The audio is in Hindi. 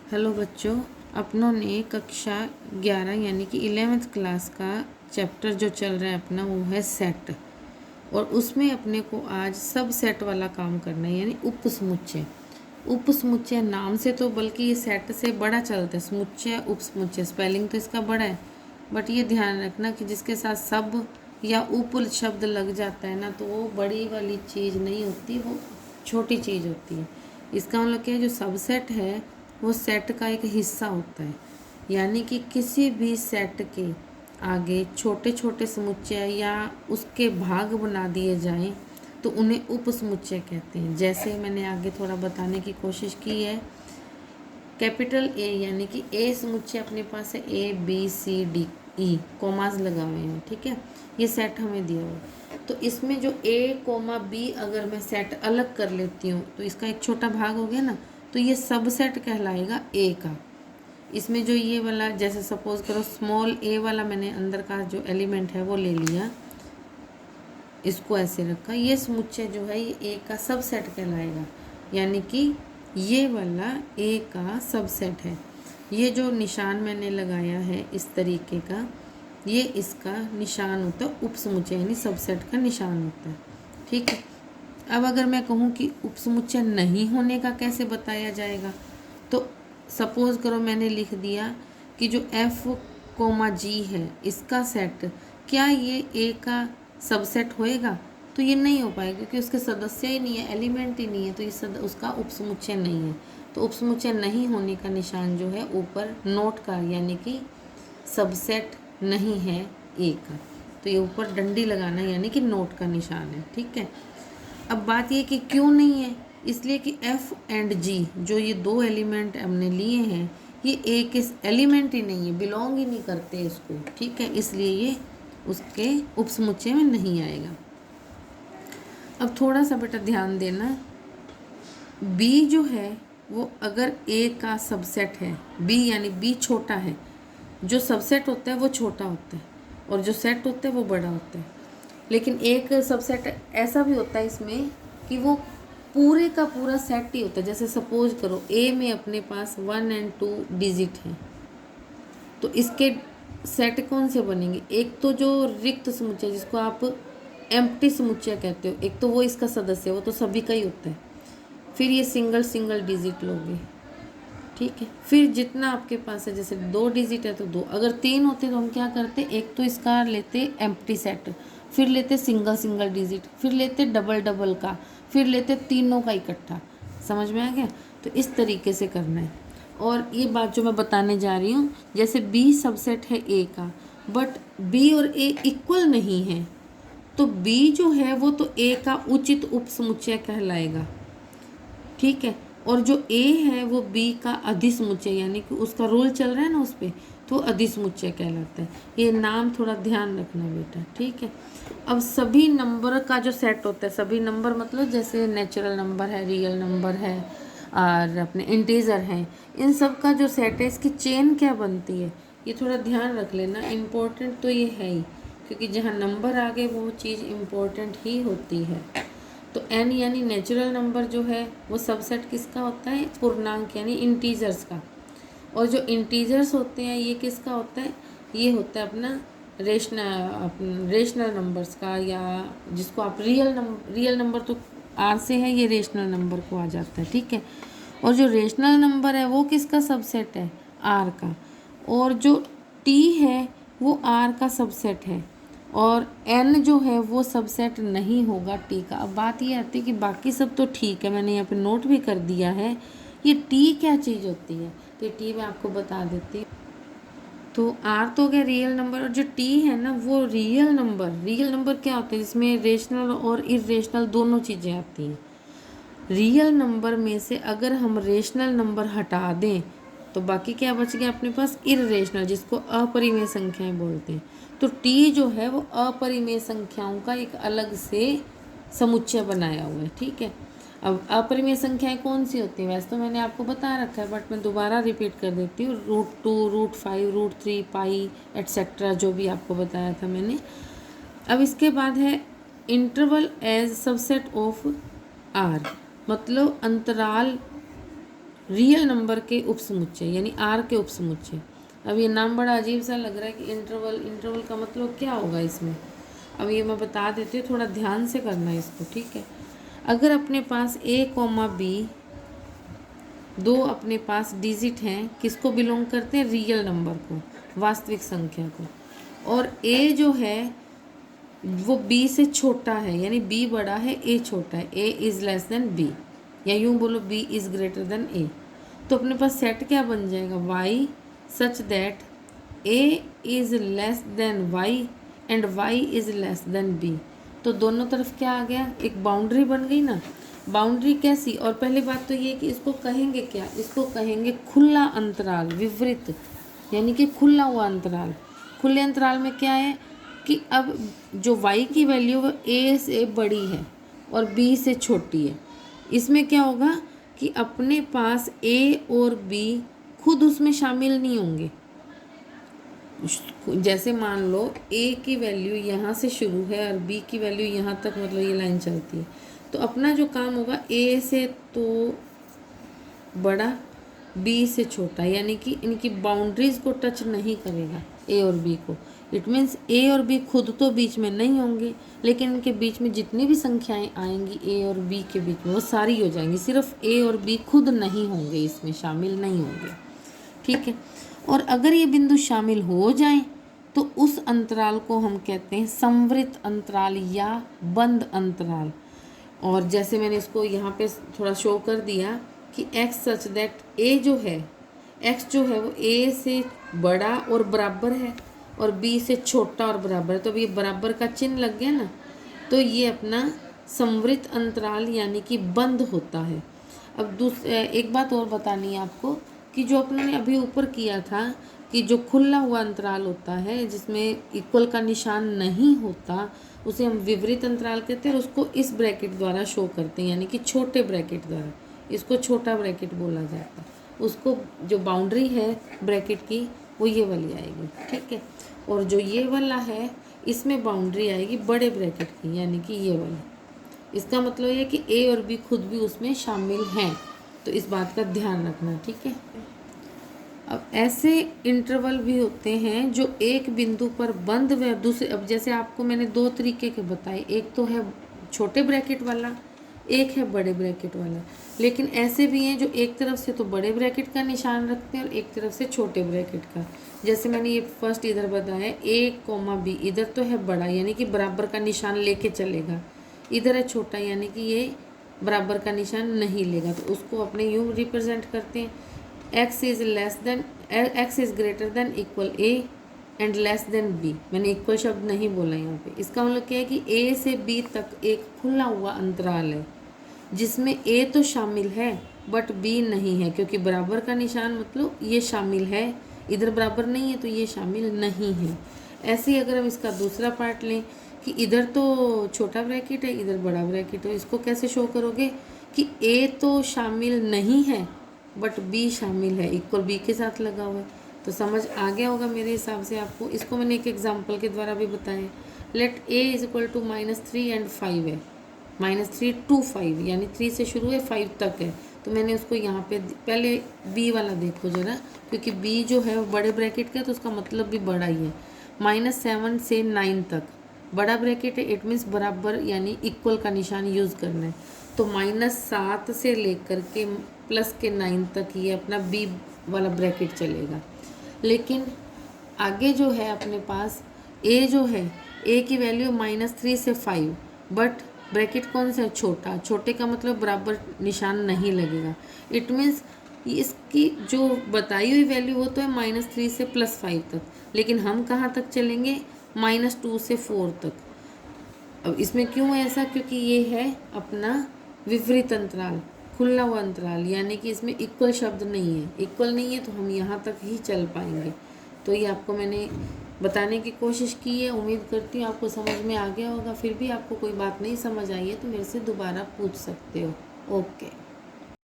हेलो बच्चों, अपनों ने कक्षा 11 यानी कि 11th क्लास का चैप्टर जो चल रहा है अपना वो है सेट। और उसमें अपने को आज सब सेट वाला काम करना है यानी उपसमुच्चय। उपसमुच्चय नाम से तो बल्कि ये सेट से बड़ा चलता है, समुच्चय उपसमुच्चय स्पेलिंग तो इसका बड़ा है, बट ये ध्यान रखना कि जिसके साथ सब या उप शब्द लग जाता है ना तो वो बड़ी वाली चीज़ नहीं होती, वो छोटी चीज़ होती है। इसका मतलब क्या है, जो सबसेट है वो सेट का एक हिस्सा होता है, यानी कि किसी भी सेट के आगे छोटे छोटे समुच्चय या उसके भाग बना दिए जाएं तो उन्हें उपसमुच्चय कहते हैं। जैसे मैंने आगे थोड़ा बताने की कोशिश की है, कैपिटल ए यानी कि ए समुच्चय अपने पास है, A B C D E commas लगा हुए हैं, ठीक है, ये सेट हमें दिया हुआ है। तो इसमें जो ए कोमा बी अगर मैं सेट अलग कर लेती हूँ तो इसका एक छोटा भाग हो गया ना, तो ये सब सेट कहलाएगा ए का। इसमें जो ये वाला, जैसे सपोज करो स्मॉल ए वाला मैंने अंदर का जो एलिमेंट है वो ले लिया, इसको ऐसे रखा, ये समुच्चय जो है ये ए का सब सेट कहलाएगा, यानी कि ये वाला ए का सबसेट है। ये जो निशान मैंने लगाया है इस तरीके का, ये इसका निशान होता है उपसमुच्चय यानी सबसेट का निशान होता है, ठीक है। अब अगर मैं कहूँ कि उपसमुच्चय नहीं होने का कैसे बताया जाएगा, तो सपोज करो मैंने लिख दिया कि जो एफ कोमा जी है इसका सेट, क्या ये ए का सबसेट होएगा? तो ये नहीं हो पाएगा क्योंकि उसके सदस्य ही नहीं है, एलिमेंट ही नहीं है, तो ये उसका उपसमुच्चय नहीं है। तो उपसमुच्चय नहीं होने का निशान जो है ऊपर नोट का, यानी कि सबसेट नहीं है ए का, तो ये ऊपर डंडी लगाना यानी कि नोट का निशान है, ठीक है। अब बात ये कि क्यों नहीं है, इसलिए कि एफ एंड जी जो ये दो एलिमेंट हमने लिए हैं ये ए के एलिमेंट ही नहीं है, बिलोंग ही नहीं करते इसको, ठीक है, इसलिए ये उसके उपसमुच्चय में नहीं आएगा। अब थोड़ा सा बेटा ध्यान देना, बी जो है वो अगर ए का सबसेट है, बी यानी बी छोटा है, जो सबसेट होता है वो छोटा होता है और जो सेट होता है वो बड़ा होता है। लेकिन एक सबसेट ऐसा भी होता है इसमें कि वो पूरे का पूरा सेट ही होता है। जैसे सपोज करो ए में अपने पास 1 और 2 डिजिट हैं, तो इसके सेट कौन से बनेंगे? एक तो जो रिक्त समुच्चय जिसको आप एम्प्टी समुच्चय कहते हो, एक तो वो इसका सदस्य, वो तो सभी का ही होता है। फिर ये सिंगल सिंगल डिजिट लोगे, ठीक है। फिर जितना आपके पास है, जैसे 2 डिजिट है तो 2, अगर 3 होते तो हम क्या करते, एक तो इसका लेते एम्प्टी सेट, फिर लेते सिंगल सिंगल डिजिट, फिर लेते डबल डबल का, फिर लेते तीनों का इकट्ठा। समझ में आ गया? तो इस तरीके से करना है। और ये बात जो मैं बताने जा रही हूँ, जैसे बी सबसेट है ए का, बट बी और ए इक्वल नहीं है, तो बी जो है वो तो ए का उचित उपसमुच्चय कहलाएगा, ठीक है। और जो ए है वो बी का अधिसमुच्चय, यानी कि उसका रोल चल रहा है ना उस पर, तो अधिसमुच्चय कहलाता है। ये नाम थोड़ा ध्यान रखना बेटा, ठीक है। अब सभी नंबर का जो सेट होता है, सभी नंबर मतलब जैसे नेचुरल नंबर है, रियल नंबर है और अपने इंटीजर हैं, इन सब का जो सेट है इसकी चेन क्या बनती है, ये थोड़ा ध्यान रख लेना। इम्पोर्टेंट तो ये है ही, क्योंकि जहाँ नंबर आ गए वो चीज़ इम्पोर्टेंट ही होती है। तो n यानी नेचुरल नंबर जो है वो सबसेट किसका होता है? पूर्णांक यानी इंटीजर्स का। और जो इंटीजर्स होते हैं ये किसका होता है? ये होता है अपना रेशनल नंबर्स का, या जिसको आप रियल नंबर तो आर से है, ये रेशनल नंबर को आ जाता है, ठीक है। और जो रेशनल नंबर है वो किसका सबसेट है? आर का। और जो टी है वो आर का सबसेट है, और n जो है वो सबसेट नहीं होगा टी का। अब बात ये आती है कि बाकी सब तो ठीक है, मैंने यहाँ पे नोट भी कर दिया है, ये टी क्या चीज़ होती है, तो ये टी मैं आपको बता देती हूँ। तो आर तो हो गया रियल नंबर, और जो टी है ना वो रियल नंबर क्या होता है, जिसमें रेशनल और इरेशनल दोनों चीज़ें आती हैं। रियल नंबर में से अगर हम रेशनल नंबर हटा दें तो बाकी क्या बच गया अपने पास? इरेशनल, जिसको अपरिमेय संख्याएं बोलते हैं। तो टी जो है वो अपरिमेय संख्याओं का एक अलग से समुच्चय बनाया हुआ है, ठीक है। अब अपरिमेय संख्याएं कौन सी होती हैं? वैसे तो मैंने आपको बता रखा है, बट मैं दोबारा रिपीट कर देती हूँ। √2, √5, √3, पाई एट्सेट्रा, जो भी आपको बताया था मैंने। अब इसके बाद है interval as subset of R, मतलब अंतराल रियल नंबर के उपसमुच्चय यानी आर के उपसमुच्चय। अब ये नाम बड़ा अजीब सा लग रहा है कि इंटरवल, इंटरवल का मतलब क्या होगा इसमें। अब ये मैं बता देती हूँ, थोड़ा ध्यान से करना है इसको, ठीक है। अगर अपने पास a, b दो अपने पास डिजिट हैं, किसको बिलोंग करते हैं, रियल नंबर को, वास्तविक संख्या को, और a जो है वो b से छोटा है, यानी b बड़ा है a छोटा है, a is less than b, या यूँ बोलो b is greater than a। तो अपने पास सेट क्या बन जाएगा, y such that a is less than y and y is less than b। तो दोनों तरफ क्या आ गया, एक बाउंड्री बन गई ना। बाउंड्री कैसी, और पहली बात तो ये कि इसको कहेंगे क्या, इसको कहेंगे खुला अंतराल, विवृत, यानी कि खुला हुआ अंतराल। खुले अंतराल में क्या है कि अब जो y की वैल्यू वो a से बड़ी है और b से छोटी है। इसमें क्या होगा कि अपने पास a और b खुद उसमें शामिल नहीं होंगे। जैसे मान लो a की वैल्यू यहाँ से शुरू है और b की वैल्यू यहाँ तक, मतलब ये लाइन चलती है, तो अपना जो काम होगा a से तो बड़ा, b से छोटा, यानी कि इनकी बाउंड्रीज को टच नहीं करेगा a और b को। इट मीन्स a और b खुद तो बीच में नहीं होंगे, लेकिन इनके बीच में जितनी भी संख्याएं आएंगी a और b के बीच में वो सारी हो जाएंगी, सिर्फ a और b खुद नहीं होंगे, इसमें शामिल नहीं होंगे, ठीक है। और अगर ये बिंदु शामिल हो जाएं तो उस अंतराल को हम कहते हैं संवृत अंतराल या बंद अंतराल। और जैसे मैंने इसको यहाँ पे थोड़ा शो कर दिया कि x सच दैट a जो है, x जो है वो a से बड़ा और बराबर है और b से छोटा और बराबर है, तो अब ये बराबर का चिन्ह लग गया ना, तो ये अपना संवृत अंतराल यानी कि बंद होता है। अब एक बात और बतानी है आपको कि जो अपने अभी ऊपर किया था कि जो खुला हुआ अंतराल होता है जिसमें इक्वल का निशान नहीं होता, उसे हम विवृत अंतराल कहते हैं, और उसको इस ब्रैकेट द्वारा शो करते हैं, यानी कि छोटे ब्रैकेट द्वारा, इसको छोटा ब्रैकेट बोला जाता है। उसको जो बाउंड्री है ब्रैकेट की वो ये वाली आएगी, ठीक है। और जो ये वाला है इसमें बाउंड्री आएगी बड़े ब्रैकेट की, यानी कि ये वाली। इसका मतलब ये कि a और b खुद भी उसमें शामिल हैं, तो इस बात का ध्यान रखना, ठीक है। अब ऐसे इंटरवल भी होते हैं जो एक बिंदु पर बंद व दूसरे, अब जैसे आपको मैंने दो तरीके के बताए, एक तो है छोटे ब्रैकेट वाला, एक है बड़े ब्रैकेट वाला। लेकिन ऐसे भी हैं जो एक तरफ से तो बड़े ब्रैकेट का निशान रखते हैं और एक तरफ से छोटे ब्रैकेट का। जैसे मैंने ये फर्स्ट इधर बताया a, b, इधर तो है बड़ा यानी कि बराबर का निशान लेके चलेगा, इधर है छोटा यानी कि ये बराबर का निशान नहीं लेगा, तो उसको अपने यूँ रिप्रेजेंट करते हैं, x is greater than equal a and less than b। मैंने इक्वल शब्द नहीं बोला यहाँ पे। इसका मतलब क्या है कि a से b तक एक खुला हुआ अंतराल है जिसमें a तो शामिल है बट b नहीं है, क्योंकि बराबर का निशान मतलब ये शामिल है, इधर बराबर नहीं है तो ये शामिल नहीं है। ऐसे ही अगर हम इसका दूसरा पार्ट लें कि इधर तो छोटा ब्रैकेट है, इधर बड़ा ब्रैकेट है, इसको कैसे शो करोगे कि a तो शामिल नहीं है बट b शामिल है, इक्वल b के साथ लगा हुआ है। तो समझ आ गया होगा मेरे हिसाब से आपको। इसको मैंने एक एग्जांपल के द्वारा भी बताया। Let a is equal to -3 and 5 है, -3 to 5 यानी 3 से शुरू है 5 तक है। तो मैंने उसको यहाँ पे पहले b वाला देखो ज़रा, क्योंकि b जो है वो बड़े ब्रैकेट का है तो उसका मतलब भी बड़ा ही है। -7 से 9 तक बड़ा ब्रैकेट है, इट मीन्स बराबर यानी इक्वल का निशान यूज़ करना है। तो -7 से लेकर के +9 तक ये अपना b वाला ब्रैकेट चलेगा। लेकिन आगे जो है अपने पास a जो है, a की वैल्यू -3 से 5, बट ब्रैकेट कौन सा है, छोटा। छोटे का मतलब बराबर निशान नहीं लगेगा। इट मीन्स इसकी जो बताई हुई वैल्यू वो तो है -3 से +5 तक, लेकिन हम कहाँ तक चलेंगे, -2 से 4 तक। अब इसमें क्यों है ऐसा, क्योंकि ये है अपना विपरीत अंतराल, खुला हुआ अंतराल, यानी कि इसमें इक्वल शब्द नहीं है। इक्वल नहीं है तो हम यहाँ तक ही चल पाएंगे। तो ये आपको मैंने बताने की कोशिश की है। उम्मीद करती हूँ आपको समझ में आ गया होगा। फिर भी आपको कोई बात नहीं समझ आई है तो मेरे से दोबारा पूछ सकते हो। ओके।